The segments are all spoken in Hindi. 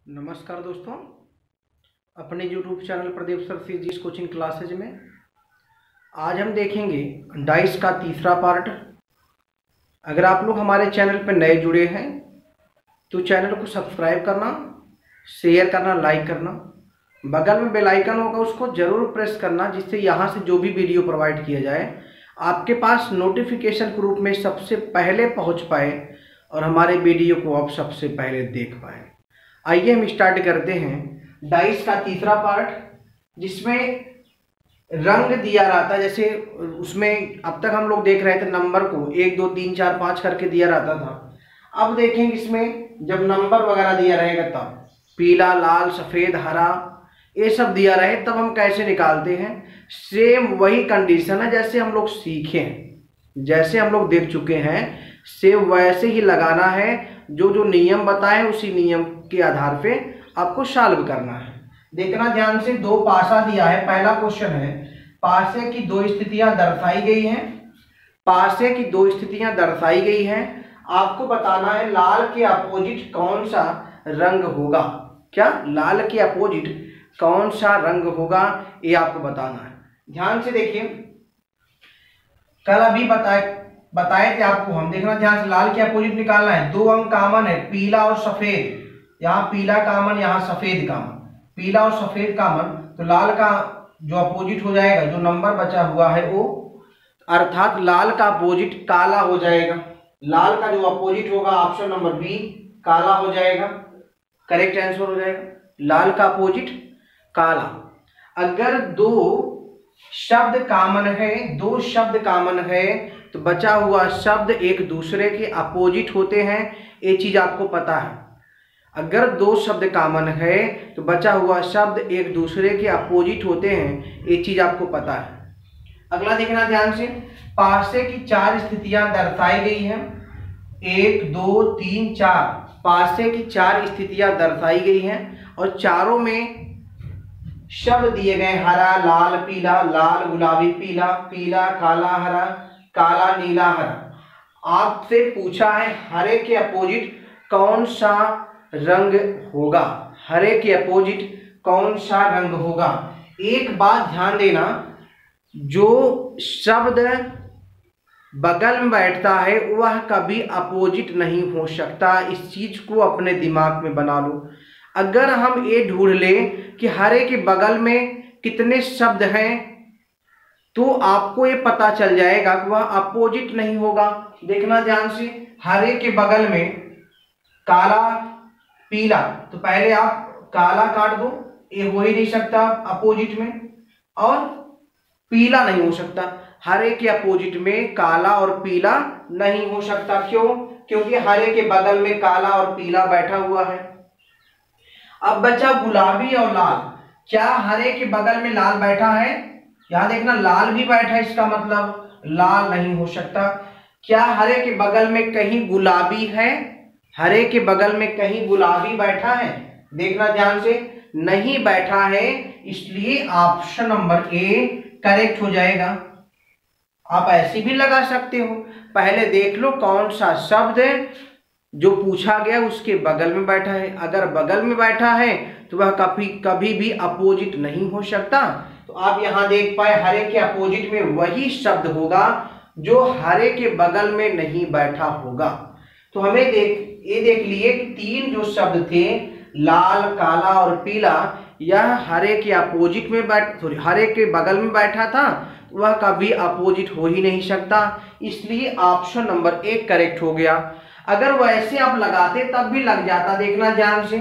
नमस्कार दोस्तों, अपने YouTube channel Pradeep sir physics coaching classes में आज हम देखेंगे डाइस का तीसरा पार्ट। अगर आप लोग हमारे चैनल पर नए जुड़े हैं तो चैनल को सब्सक्राइब करना, शेयर करना, लाइक करना, बगल में बेल आइकन होगा उसको ज़रूर प्रेस करना, जिससे यहाँ से जो भी वीडियो प्रोवाइड किया जाए आपके पास नोटिफिकेशन के रूप में सबसे पहले पहुँच पाए और हमारे वीडियो को आप सबसे पहले देख पाए। आइए हम स्टार्ट करते हैं डाइस का तीसरा पार्ट, जिसमें रंग दिया रहता है। जैसे उसमें अब तक हम लोग देख रहे थे नंबर को 1 2 3 4 5 करके दिया रहता था। अब देखेंगे इसमें जब नंबर वगैरह दिया रहेगा तब पीला, लाल, सफ़ेद, हरा ये सब दिया रहे तब हम कैसे निकालते हैं। सेम वही कंडीशन है जैसे हम लोग सीखे हैं, जैसे हम लोग देख चुके हैं, सेम वैसे ही लगाना है। जो जो नियम बताए उसी नियम के आधार पे आपको सॉल्व करना है। देखना ध्यान से, दो पासा दिया है। पहला क्वेश्चन है, पासे की दो स्थितियां दर्शाई गई हैं। पासे की दो स्थितियां दर्शाई गई हैं, आपको बताना है लाल के अपोजिट कौन सा रंग होगा। क्या लाल के अपोजिट कौन सा रंग होगा, ये आपको बताना है। ध्यान से देखिए, कल अभी बताए थे आपको हम। देखना ध्यान से, लाल के अपोजिट निकालना है। दो अंक कॉमन है, पीला और सफेद। यहाँ पीला कॉमन, यहाँ सफेद कॉमन। पीला और सफेद कॉमन, तो लाल का जो अपोजिट हो जाएगा, जो नंबर बचा हुआ है वो, अर्थात लाल का अपोजिट काला हो जाएगा। लाल का जो अपोजिट होगा ऑप्शन नंबर बी, काला हो जाएगा, करेक्ट आंसर हो जाएगा। लाल का अपोजिट काला। अगर दो शब्द कॉमन है, दो शब्द कॉमन है, तो बचा हुआ शब्द एक दूसरे के अपोजिट होते हैं, ये चीज आपको पता है। अगर दो शब्द कॉमन है तो बचा हुआ शब्द एक दूसरे के अपोजिट होते हैं, ये चीज आपको पता है। अगला देखना ध्यान से, पासे की चार स्थितियां दर्शाई गई हैं। 1 2 3 4 पासे की चार स्थितियां दर्शाई गई हैं और चारों में शब्द दिए गए, हरा, लाल, पीला, लाल, गुलाबी, पीला, पीला, काला, हरा, काला, नीला, हरा। आपसे पूछा है हरे के अपोजिट कौन सा रंग होगा। हरे के अपोजिट कौन सा रंग होगा। एक बात ध्यान देना, जो शब्द बगल में बैठता है वह कभी अपोजिट नहीं हो सकता। इस चीज को अपने दिमाग में बना लो। अगर हम ये ढूंढ लें कि हरे के बगल में कितने शब्द हैं, तो आपको ये पता चल जाएगा कि वह अपोजिट नहीं होगा। देखना ध्यान से, हरे के बगल में काला, पीला, तो पहले आप काला काट दो, ये हो ही नहीं सकता अपोजिट में, और पीला नहीं हो सकता। हरे के अपोजिट में काला और पीला नहीं हो सकता। क्यों? क्योंकि हरे के बगल में काला और पीला बैठा हुआ है। अब बचा गुलाबी और लाल। क्या हरे के बगल में लाल बैठा है? यहां देखना, लाल भी बैठा है, इसका मतलब लाल नहीं हो सकता। क्या हरे के बगल में कहीं गुलाबी है? हरे के बगल में कहीं गुलाबी बैठा है? देखना ध्यान से, नहीं बैठा है, इसलिए ऑप्शन नंबर ए करेक्ट हो जाएगा। आप ऐसे भी लगा सकते हो, पहले देख लो कौन सा शब्द जो पूछा गया उसके बगल में बैठा है। अगर बगल में बैठा है तो वह कभी भी अपोजिट नहीं हो सकता। तो आप यहां देख पाए हरे के अपोजिट में वही शब्द होगा जो हरे के बगल में नहीं बैठा होगा। तो हमें ये देख लिए कि तीन जो शब्द थे, लाल, काला और पीला, यह हरे के अपोजिट में हरे के बगल में बैठा था, वह कभी अपोजिट हो ही नहीं सकता, इसलिए ऑप्शन नंबर 1 करेक्ट हो गया। अगर वैसे आप लगाते तब भी लग जाता। देखना ध्यान से,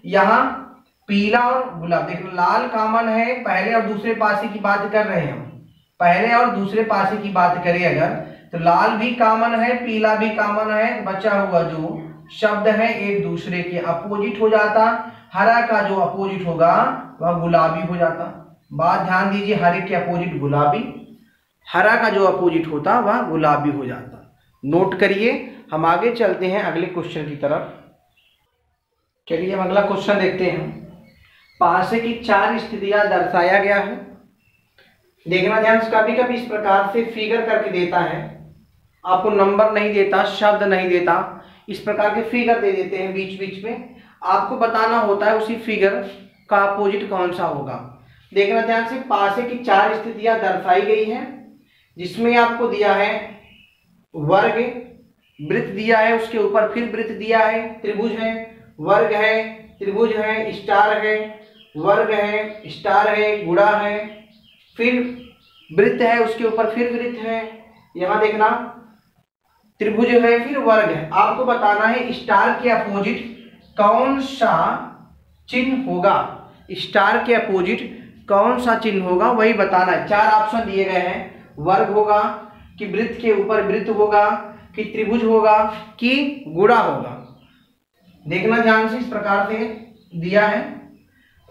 यहाँ पीला और गुलाब, देखना लाल कॉमन है, पहले और दूसरे पासे की बात कर रहे हैं हम, पहले और दूसरे पासे की बात करें अगर, तो लाल भी कॉमन है, पीला भी कॉमन है, बचा हुआ जो शब्द है एक दूसरे के अपोजिट हो जाता। हरा का जो अपोजिट होगा वह गुलाबी हो जाता। बात ध्यान दीजिए, हरे के अपोजिट गुलाबी, हरा का जो अपोजिट होता वह गुलाबी हो जाता। नोट करिए। हम आगे चलते हैं अगले क्वेश्चन की तरफ। चलिए हम अगला क्वेश्चन देखते हैं। पासे की चार स्थितियां दर्शाया गया है। देखना ध्यान से, कभी कभी इस प्रकार से फिगर करके देता है, आपको नंबर नहीं देता, शब्द नहीं देता, इस प्रकार के फिगर दे देते हैं बीच बीच में। आपको बताना होता है उसी फिगर का अपोजिट कौन सा होगा। देखना ध्यान से, पासे की 4 स्थितियां दर्शाई गई हैं, जिसमें आपको दिया है वर्ग, वृत्त दिया है, उसके ऊपर फिर वृत्त दिया है, त्रिभुज है, वर्ग है, त्रिभुज है, स्टार है, वर्ग है, स्टार है, गुणा है, फिर वृत्त है, उसके ऊपर फिर वृत्त है, यहां देखना त्रिभुज है, फिर वर्ग है। आपको बताना है स्टार के अपोजिट कौन सा चिन्ह होगा, स्टार के अपोजिट कौन सा चिन्ह होगा वही बताना है। 4 ऑप्शन दिए गए हैं, वर्ग होगा कि वृत्त के ऊपर वृत्त होगा कि त्रिभुज होगा कि गुणा होगा। देखना ध्यान से, इस प्रकार से दिया है।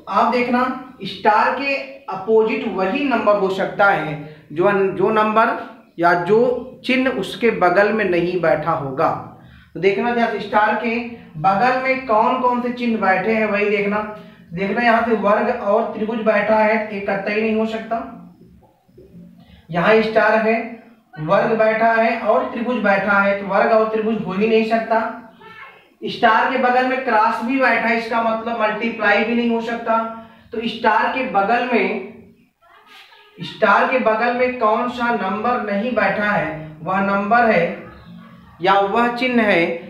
आप देखना स्टार के अपोजिट वही नंबर हो सकता है जो नंबर या जो चिन्ह उसके बगल में नहीं बैठा होगा। तो देखना ध्यान से, स्टार के बगल में कौन कौन से चिन्ह बैठे हैं वही देखना। देखना यहाँ से वर्ग और त्रिभुज बैठा है, एक कतई नहीं हो सकता। यहाँ स्टार है, वर्ग बैठा है और त्रिभुज बैठा है, तो वर्ग और त्रिभुज हो ही नहीं सकता। स्टार के बगल में क्रॉस भी बैठा है, इसका मतलब मल्टीप्लाई भी नहीं हो सकता। तो स्टार के बगल में कौन सा नंबर नहीं बैठा है, वह नंबर है या वह चिन्ह है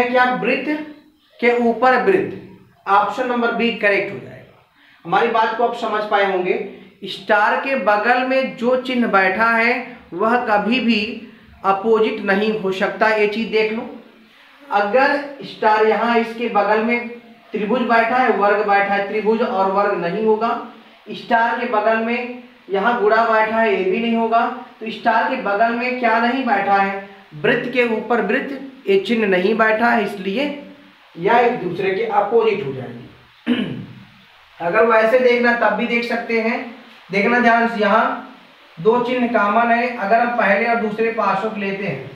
क्या, वृत्त के ऊपर वृत्त। ऑप्शन नंबर बी करेक्ट हो जाएगा। हमारी बात को आप समझ पाए होंगे। स्टार के बगल में जो चिन्ह बैठा है वह कभी भी अपोजिट नहीं हो सकता, ये चीज देख लो। अगर स्टार यहाँ इसके बगल में त्रिभुज बैठा है, वर्ग बैठा है, त्रिभुज और वर्ग नहीं होगा। स्टार के बगल में यहाँ गुणा बैठा है, ये भी नहीं होगा। तो स्टार के बगल में क्या नहीं बैठा है, वृत्त के ऊपर वृत्त, ये चिन्ह नहीं बैठा है, इसलिए यह एक दूसरे के अपोजिट हो जाएंगे। अगर वैसे देखना तब भी देख सकते हैं। देखना ध्यान से, यहाँ 2 चिन्ह कॉमन है। अगर हम पहले और दूसरे पासों को लेते हैं,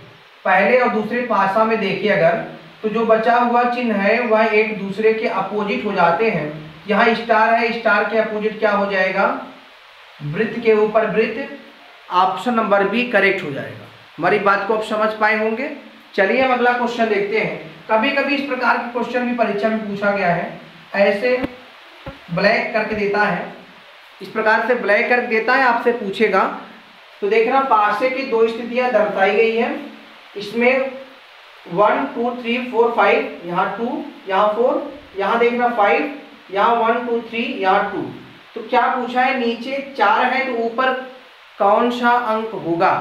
पहले और दूसरे पासा में देखिए अगर, तो जो बचा हुआ चिन्ह है वह एक दूसरे के अपोजिट हो जाते हैं। यहाँ स्टार है, स्टार के अपोजिट क्या हो जाएगा, वृत्त के ऊपर वृत्त। ऑप्शन नंबर बी करेक्ट हो जाएगा। हमारी बात को आप समझ पाए होंगे। चलिए हम अगला क्वेश्चन देखते हैं। कभी कभी इस प्रकार के क्वेश्चन भी परीक्षा में पूछा गया है, ऐसे ब्लैक करके देता है, इस प्रकार से ब्लैक करके देता है, आपसे पूछेगा। तो देखना पासे की 2 स्थितियां दर्शाई गई है, इसमें 1 2 3 4 5, यहाँ 2, यहाँ 4, यहाँ देखना 5, यहाँ 1 2 3, यहाँ 2। तो क्या पूछा है, नीचे 4 है तो ऊपर कौन सा अंक होगा।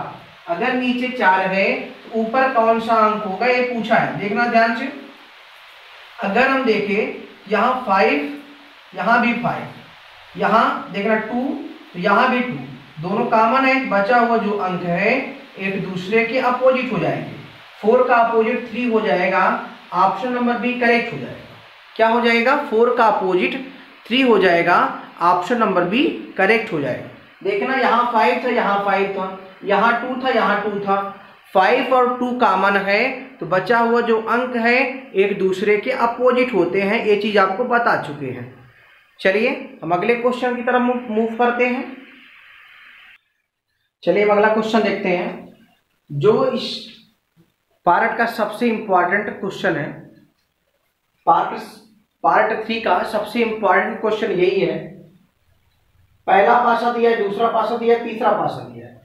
अगर नीचे 4 है तो ऊपर कौन सा अंक होगा, ये पूछा है। देखना ध्यान से, अगर हम देखें यहाँ 5, यहाँ भी 5, यहाँ देखना 2, तो यहाँ भी 2, दोनों कॉमन है। बचा हुआ जो अंक है एक दूसरे के अपोजिट हो जाएंगे। 4 का अपोजिट 3 हो जाएगा। ऑप्शन नंबर बी करेक्ट हो जाएगा। क्या हो जाएगा, 4 का अपोजिट 3 हो जाएगा। ऑप्शन नंबर बी करेक्ट हो जाएगा। देखना यहाँ 5 था, यहाँ 5 था, यहाँ 2 था, यहाँ 2 था। 5 और 2 कॉमन है, तो बचा हुआ जो अंक है एक दूसरे के अपोजिट होते हैं, ये चीज आपको बता चुके हैं। चलिए हम अगले क्वेश्चन की तरफ मूव करते हैं। चलिए हम अगला क्वेश्चन देखते हैं, जो इस पार्ट का सबसे इंपॉर्टेंट क्वेश्चन है। पार्ट 3 का सबसे इंपॉर्टेंट क्वेश्चन यही है। पहला पासा दिया है, दूसरा पासा दिया है, तीसरा पासा दिया है।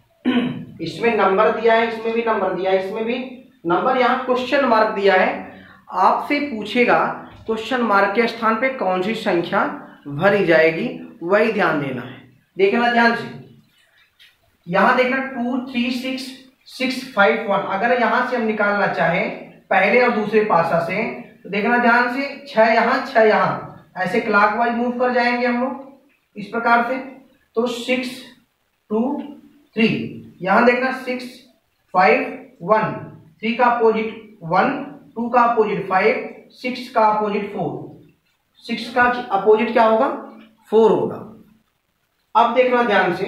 इसमें नंबर दिया है, इसमें भी नंबर दिया है, इसमें भी नंबर, यहाँ क्वेश्चन मार्क दिया है। आपसे पूछेगा क्वेश्चन मार्क के स्थान पे कौन सी संख्या भरी जाएगी, वही ध्यान देना है। देखना ध्यान से, यहाँ देखना 2 3 6 6 5 1। अगर यहाँ से हम निकालना चाहें पहले और दूसरे पासा से, तो देखना ध्यान से 6 यहाँ 6 यहाँ, ऐसे क्लॉकवाइज मूव कर जाएंगे हम लोग इस प्रकार से। तो 6 2 3, यहाँ देखना 6 5 1, 3 का अपोजिट 1, 2 का अपोजिट 5, 6 का अपोजिट 4, 6 का अपोजिट क्या होगा, 4 होगा। अब देखना ध्यान से,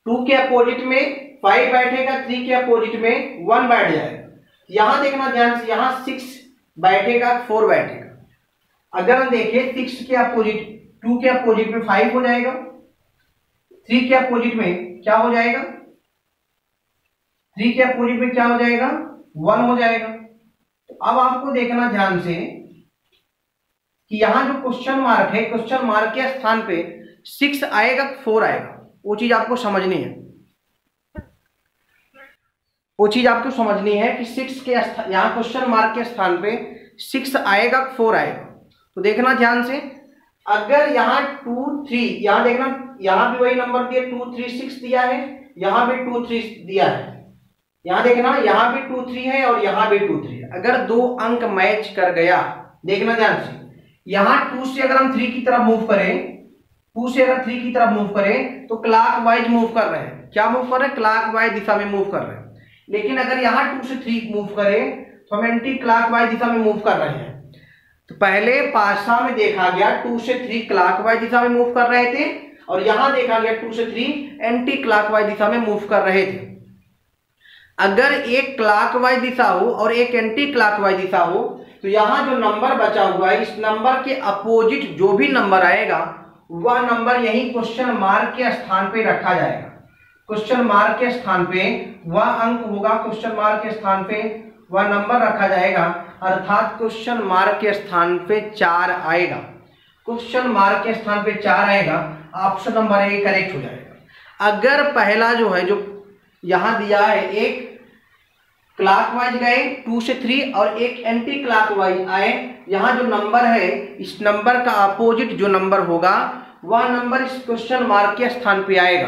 2 के अपोजिट में 5 बैठेगा, 3 के अपोजिट में 1 बैठ जाएगा। यहां देखना ध्यान से, यहां 6 बैठेगा, 4 बैठेगा। अगर हम देखें 6 के अपोजिट, 2 के अपोजिट में 5 हो जाएगा, 3 के अपोजिट में क्या हो जाएगा, 3 के अपोजिट में क्या हो जाएगा, 1 हो जाएगा। अब आपको देखना ध्यान से कि यहां जो क्वेश्चन मार्क है, क्वेश्चन मार्क के स्थान पे 6 आएगा 4 आएगा, वो चीज आपको समझनी है। वो चीज आपको समझनी है कि 6 के यहाँ क्वेश्चन मार्क के स्थान पे 6 आएगा 4 आएगा। तो देखना ध्यान से, अगर यहाँ 2 3, यहाँ देखना, यहाँ भी वही नंबर दिया 2 3 6 दिया है, यहाँ भी 2 3 दिया है, यहाँ देखना यहाँ भी 2 3 है और यहाँ भी 2 3 है। अगर दो अंक मैच कर गया, देखना ध्यान से, यहाँ 2 से अगर हम 3 की तरफ मूव करें, 2 से अगर 3 की तरफ मूव करें तो क्लॉक वाइज मूव कर रहे हैं। क्या मूव कर रहे हैं? क्लॉक वाइज दिशा में मूव कर रहे हैं। लेकिन अगर यहाँ 2 से 3 मूव करें तो हम एंटी क्लॉक वाइज दिशा में मूव कर रहे हैं। तो पहले पासा में देखा गया 2 से 3 क्लॉक वाइज दिशा में मूव कर रहे थे, और यहां देखा गया 2 से 3 एंटी क्लॉक वाइज दिशा में मूव कर रहे थे। अगर एक क्लॉक वाइज दिशा हो और एक एंटी क्लॉक वाइज दिशा हो तो यहां जो नंबर बचा हुआ है, इस नंबर के अपोजिट जो भी नंबर आएगा वह नंबर यही क्वेश्चन मार्क के स्थान पे रखा जाएगा। क्वेश्चन मार्क के स्थान पे वह अंक होगा, क्वेश्चन मार्क के स्थान पे वह नंबर रखा जाएगा, अर्थात क्वेश्चन मार्क के स्थान पे 4 आएगा। क्वेश्चन मार्क के स्थान पे 4 आएगा, ऑप्शन नंबर ए करेक्ट हो जाएगा। अगर पहला जो है, जो यहां दिया है, एक क्लॉकवाइज गए 2 से 3 और एक एंटी क्लॉकवाइज आए, यहां जो नंबर है इस नंबर का अपोजिट जो नंबर होगा वह नंबर इस क्वेश्चन मार्क के स्थान पे आएगा।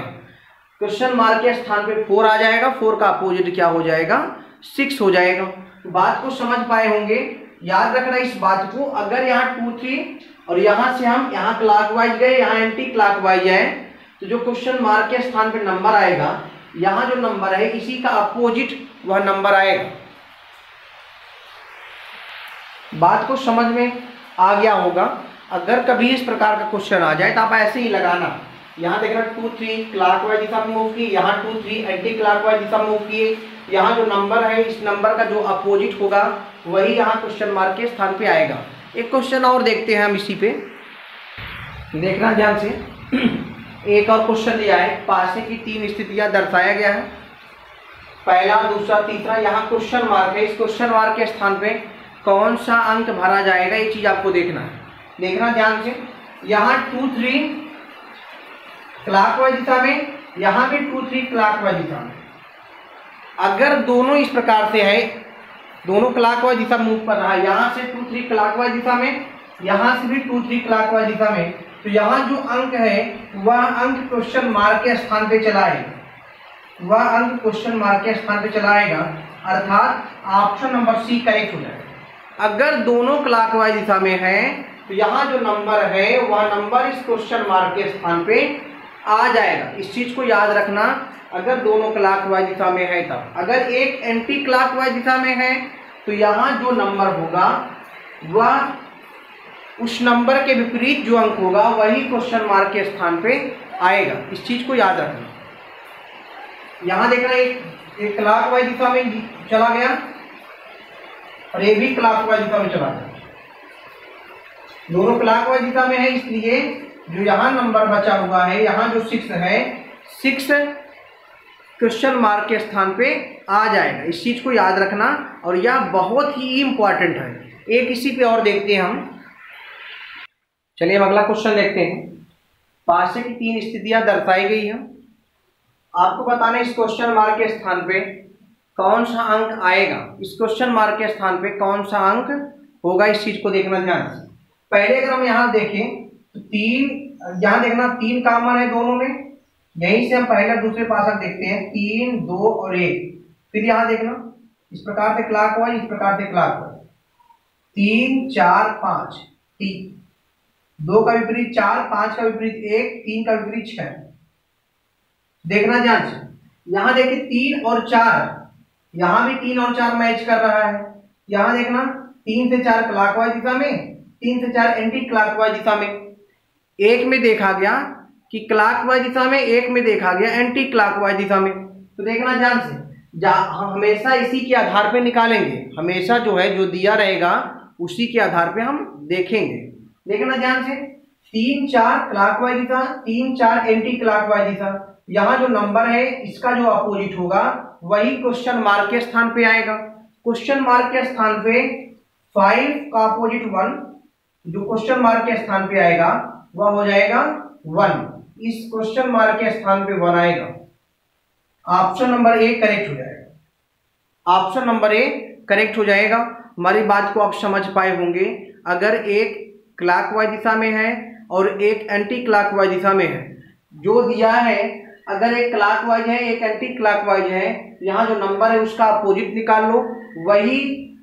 क्वेश्चन मार्क के स्थान पे 4 आ जाएगा, 4 का अपोजिट क्या हो जाएगा? 6 हो जाएगा। तो बात को समझ पाए होंगे, याद रखना इस बात को। अगर यहाँ 2 3 और यहां से हम यहाँ क्लॉकवाइज गए, यहाँ एंटी क्लॉकवाइज आए, तो जो क्वेश्चन मार्क के स्थान पे नंबर आएगा, यहाँ जो नंबर है इसी का अपोजिट वह नंबर आएगा। बात को समझ में आ गया होगा। अगर कभी इस प्रकार का क्वेश्चन आ जाए तो आप ऐसे ही लगाना, यहाँ देखना 2 3 क्लॉकवाइज दिशा में मूव की, यहाँ 2 3 एंटी क्लॉकवाइज दिशा में मूव किए, यहाँ जो नंबर है इस नंबर का जो अपोजिट होगा वही यहाँ क्वेश्चन मार्क के स्थान पे आएगा। एक क्वेश्चन और देखते हैं हम इसी पे, देखना ध्यान से। एक और क्वेश्चन दिया है, पासे की 3 स्थितियां दर्शाया गया है, पहला दूसरा तीसरा, यहाँ क्वेश्चन मार्क है, इस क्वेश्चन मार्क के स्थान पे कौन सा अंक भरा जाएगा, ये चीज आपको देखना है। देखना ध्यान से, यहाँ 2 3 क्लॉकवाइज दिशा में, यहाँ भी 2 3 क्लॉकवाइज दिशा में। अगर दोनों इस प्रकार से है, दोनों क्लॉकवाइज दिशा मूव कर रहा है, यहाँ से 2 3 क्लॉकवाइज दिशा में, यहाँ से भी 2 3 क्लॉकवाइज दिशा में, तो यहाँ जो अंक है वह अंक क्वेश्चन मार्क के स्थान पे चला आएगा, वह अंक क्वेश्चन मार्क के स्थान पे चला आएगा, अर्थात ऑप्शन नंबर सी करेक्ट हो जाएगा। अगर दोनों क्लॉकवाइज दिशा में है तो यहाँ जो नंबर है वह नंबर इस क्वेश्चन मार्क के स्थान पे आ जाएगा। इस चीज को याद रखना, अगर दोनों क्लॉकवाइज दिशा में है तब। अगर एक एंटी क्लॉकवाइज दिशा में है तो यहाँ जो नंबर होगा वह उस नंबर के विपरीत जो अंक होगा वही क्वेश्चन मार्क के स्थान पे आएगा। इस चीज को याद रखना। यहाँ देखना, एक क्लॉकवाइज दिशा में चला गया और ये भी क्लॉकवाइज दिशा में चला गया, दोनों क्लॉकवाइज दिशा में है, इसलिए जो यहाँ नंबर बचा हुआ है, यहाँ जो 6 है, 6 क्वेश्चन मार्क के स्थान पे आ जाएगा। इस चीज को याद रखना, और यह बहुत ही इंपॉर्टेंट है। एक इसी पे और देखते हैं हम। चलिए हम अगला क्वेश्चन देखते हैं। पासे की 3 स्थितियां दर्शाई गई हैं, आपको बताना है इस क्वेश्चन मार्क के स्थान पे कौन सा अंक आएगा, इस क्वेश्चन मार्क के स्थान पे कौन सा अंक होगा, इस चीज को देखना ध्यान से। पहले अगर हम यहाँ देखें तो 3, यहाँ देखना 3 कॉमन है दोनों में, यहीं से हम पहले दूसरे पासक देखते हैं, 3 2 और 1। फिर यहाँ देखना इस प्रकार से क्लॉकवाइज, इस प्रकार से क्लॉकवाइज, 3 4 5, 2 का विपरीत 4, 5 का विपरीत 1, 3 का विपरीत 6। देखना ध्यान से, यहाँ देखिए 3 और 4, यहाँ भी 3 और 4 मैच कर रहा है। यहाँ देखना 3 से 4 क्लॉकवाइज दिशा में, 3 से 4 एंटी क्लॉकवाइज दिशा में। एक में देखा गया कि क्लॉकवाइज दिशा में, एक में देखा गया एंटी क्लॉकवाइज दिशा में। तो देखना ध्यान से, हम हमेशा इसी के आधार पे निकालेंगे, हमेशा जो है जो दिया रहेगा उसी के आधार पे हम देखेंगे। देखना ध्यान से, 3 4 क्लॉकवाइज दिशा, 3 4 एंटी क्लॉकवाइज दिशा। यहाँ जो नंबर है इसका जो अपोजिट होगा वही क्वेश्चन मार्क के स्थान पे आएगा। क्वेश्चन मार्क के स्थान पे 5 का अपोजिट 1, जो क्वेश्चन मार्क के स्थान पे आएगा वह हो जाएगा 1। इस क्वेश्चन मार्क के स्थान पे 1 आएगा। ऑप्शन नंबर ए करेक्ट हो जाएगा। ऑप्शन नंबर ए करेक्ट हो जाएगा। हमारी बात को आप समझ पाए होंगे। अगर एक क्लॉकवाइज दिशा में है और एक एंटी क्लॉकवाइज दिशा में है, जो दिया है अगर एक क्लॉकवाइज है एक एंटी क्लॉकवाइज है, यहाँ जो नंबर है उसका अपोजिट निकाल लो, वही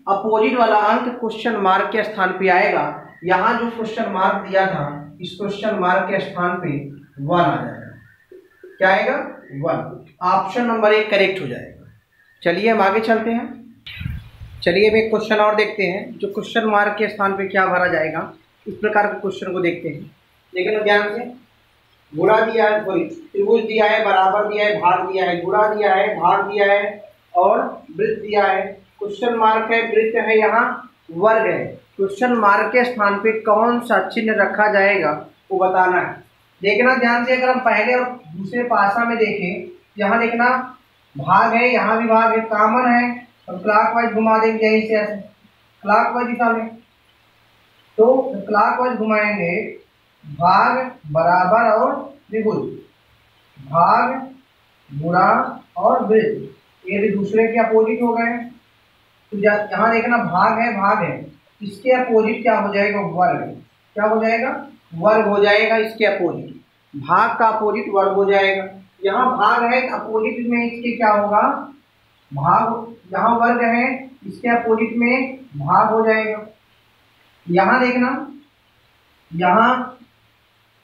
अपोजिट वाला अंक क्वेश्चन मार्क के स्थान पे आएगा। यहाँ जो क्वेश्चन मार्क दिया था इस क्वेश्चन मार्क के स्थान पे 1 आ जाएगा। क्या आएगा? 1। ऑप्शन नंबर ए करेक्ट हो जाएगा। चलिए हम आगे चलते हैं। चलिए अब एक क्वेश्चन और देखते हैं जो क्वेश्चन मार्क के स्थान पे क्या भरा जाएगा। इस प्रकार के क्वेश्चन को देखते हैं। लेकिन ध्यान से, गुणा दिया है, सॉरी त्रिभुज दिया है, बराबर दिया है, भाग दिया है, गुणा दिया है, भाग दिया है और वृत्त दिया है। क्वेश्चन मार्क है, वृत्त है, यहाँ वर्ग है। क्वेश्चन मार्क के स्थान पे कौन सा चिन्ह रखा जाएगा वो बताना है। देखना ध्यान से, अगर हम पहले और दूसरे पासा में देखें, यहाँ देखना भाग है, यहाँ भी भाग है, कॉमन है, और क्लॉकवाइज घुमा देंगे यहीं से ऐसे क्लॉकवाइज दिशा में। तो क्लॉकवाइज घुमाएंगे, भाग बराबर और त्रिभुज, भाग गुणा और वृत्त, ये भी दूसरे के अपोजिट हो गए। तो यहाँ देखना भाग है, इसके अपोजिट क्या हो जाएगा? वर्ग। क्या हो जाएगा? वर्ग हो जाएगा। इसके अपोजिट भाग का अपोजिट वर्ग हो जाएगा। यहाँ भाग है, अपोजिट में इसके क्या होगा? भाग। यहाँ वर्ग है, इसके अपोजिट में भाग हो जाएगा। यहाँ देखना, यहाँ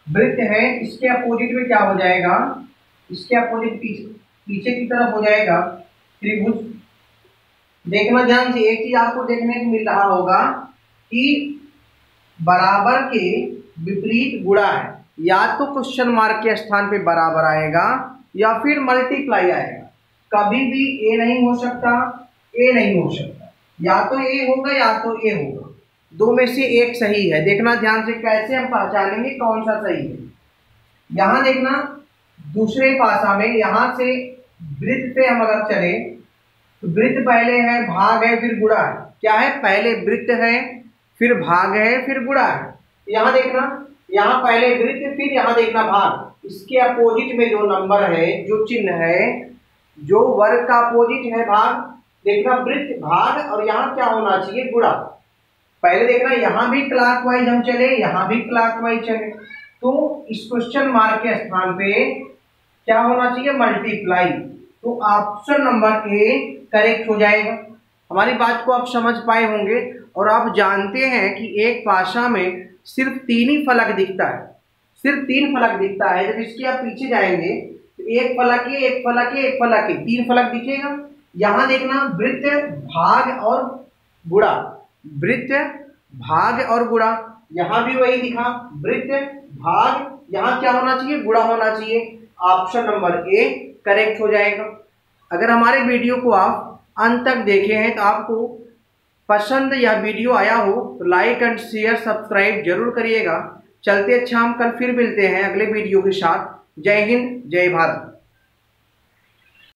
वृत्त है, इसके अपोजिट में क्या हो जाएगा? इसके अपोजिट पीछे की तरफ हो जाएगा त्रिभुज। देखना ध्यान से, एक चीज आपको देखने को मिल रहा होगा कि बराबर के विपरीत गुणा है। या तो क्वेश्चन मार्क के स्थान पे बराबर आएगा या फिर मल्टीप्लाई आएगा। कभी भी ए नहीं हो सकता, ए नहीं हो सकता, या तो ए होगा या तो ए होगा, दो में से एक सही है। देखना ध्यान से, कैसे हम पहचानेंगे कौन सा सही है। यहाँ देखना दूसरे पासा में, यहाँ से वृत्त पे हम अगर चले तो वृत्त पहले है, भाग है, फिर गुणा है। क्या है? पहले वृत्त है, फिर भाग है, फिर गुणा है। यहाँ देखना, यहाँ पहले वृत्त, फिर यहाँ देखना भाग। इसके अपोजिट में जो नंबर है, जो चिन्ह है, जो वर्ग का अपोजिट है भाग, देखना वृत्त, भाग, और यहाँ क्या होना चाहिए? गुणा। पहले देखना यहाँ भी क्लॉकवाइज हम चले, यहाँ भी क्लॉकवाइज चले, तो इस क्वेश्चन मार्क के स्थान पे क्या होना चाहिए? मल्टीप्लाई। तो ऑप्शन नंबर ए करेक्ट हो जाएगा। हमारी बात को आप समझ पाए होंगे। और आप जानते हैं कि एक पासा में सिर्फ 3 ही फलक दिखता है, सिर्फ 3 फलक दिखता है। जब इसके आप पीछे जाएंगे तो एक फलक है, एक फलक है, एक फलक है, 3 फलक दिखेगा। यहाँ देखना वृत्त, भाग और गुणा, वृत्त, भाग और गुणा। यहाँ भी वही दिखा, वृत्त, भाग, यहाँ क्या होना चाहिए? गुणा होना चाहिए। ऑप्शन नंबर ए करेक्ट हो जाएगा। अगर हमारे वीडियो को आप अंत तक देखे हैं तो आपको पसंद या वीडियो आया हो तो लाइक एंड शेयर सब्सक्राइब जरूर करिएगा। चलते अच्छा, हम कल फिर मिलते हैं अगले वीडियो के साथ। जय हिंद, जय भारत।